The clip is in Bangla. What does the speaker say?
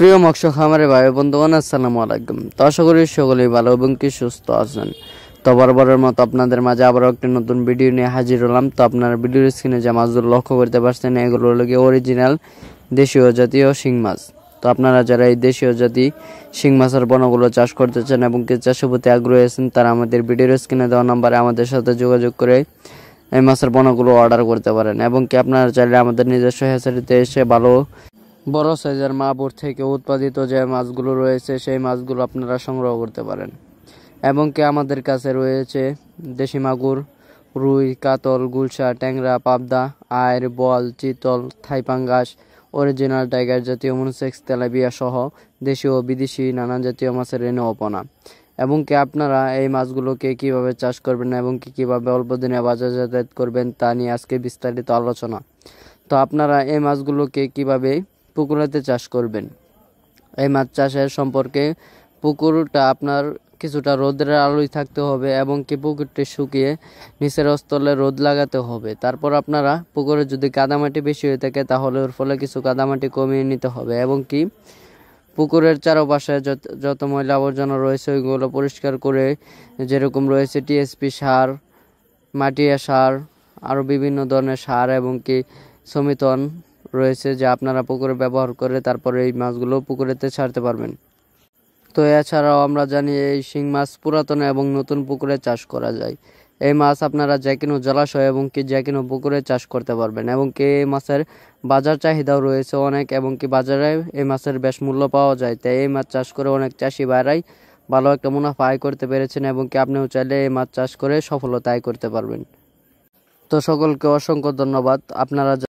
প্রিয় মৎস্য খামারে ভাই বন্ধুগণ, আসসালামু আলাইকুম। তো আশা করি সকলেই ভালো এবং কি সুস্থ আছেন। তো বরাবরের মতো আপনাদের মাঝে আবারও একটি নতুন ভিডিও নিয়ে হাজির হলাম। তো আপনারা ভিডিওর স্ক্রিনে যে মাছগুলো লক্ষ্য করতে পারছেন, এগুলো হলো গিয়ে অরিজিনাল দেশীয় জাতীয় শিং মাছ। তো আপনারা যারা এই দেশীয় জাতি শিং মাছের বনগুলো চাষ করতে চান এবং কি চাষের প্রতি আগ্রহী আছেন, তারা আমাদের ভিডিওর স্ক্রিনে দেওয়া নাম্বারে আমাদের সাথে যোগাযোগ করে এই মাছের বনগুলো অর্ডার করতে পারেন। এবং কি আপনারা চাইলে আমাদের নিজস্ব হ্যাচারিতে এসে ভালো বড় সাইজের মাগুর থেকে উৎপাদিত যে মাছগুলো রয়েছে সেই মাছগুলো আপনারা সংগ্রহ করতে পারেন। এবং কি আমাদের কাছে রয়েছে দেশি মাগুর, রুই, কাতল, গুলশা, ট্যাংরা, পাবদা, আইড়, বল, চিতল, থাইপাঙ্গাস, অরিজিনাল টাইগার জাতীয় মনোসেক্স, তেলাপিয়া সহ দেশীয় ও বিদেশি নানা জাতীয় মাছের রেণু অপনা। এবং কি আপনারা এই মাছগুলোকে কিভাবে চাষ করবেন এবং কি কিভাবে অল্প দিনে বাজারজাত করবেন তা নিয়ে আজকে বিস্তারিত আলোচনা। তো আপনারা এই মাছগুলোকে কিভাবে পুকুরেতে চাষ করবেন, এই মাছ চাষের সম্পর্কে পুকুরটা আপনার কিছুটা রোদের আলোয় থাকতে হবে এবং কি পুকুরটি শুকিয়ে নিচের স্থলে রোদ লাগাতে হবে। তারপর আপনারা পুকুরে যদি কাদামাটি বেশি হয়ে থাকে তাহলে ওর ফলে কিছু কাদামাটি কমিয়ে নিতে হবে। এবং কি পুকুরের চারপাশে যত ময়লা আবর্জনা রয়েছে ওইগুলো পরিষ্কার করে, যেরকম রয়েছে টিএসপি সার, মাটিয়া সার, আরও বিভিন্ন ধরনের সার এবং কি সমিতন রয়েছে যা আপনারা পুকুরে ব্যবহার করে তারপরে এই মাছগুলো পুকুরেতে ছাড়তে পারবেন। তো এছাড়াও আমরা জানি এই শিং মাছ পুরাতন এবং নতুন পুকুরে চাষ করা যায়। এই মাছ আপনারা যে কোনো জলাশয় এবং কি যে কোনো পুকুরে চাষ করতে পারবেন। এবং কি এই মাছের বাজার চাহিদাও রয়েছে অনেক এবং কি বাজারে এই মাছের বেশ মূল্য পাওয়া যায়। তাই এই মাছ চাষ করে অনেক চাষি ভাইরাই ভালো একটা মুনাফা আয় করতে পেরেছেন এবং কি আপনিও চাইলে এই মাছ চাষ করে সফলতা আয় করতে পারবেন। তো সকলকে অসংখ্য ধন্যবাদ। আপনারা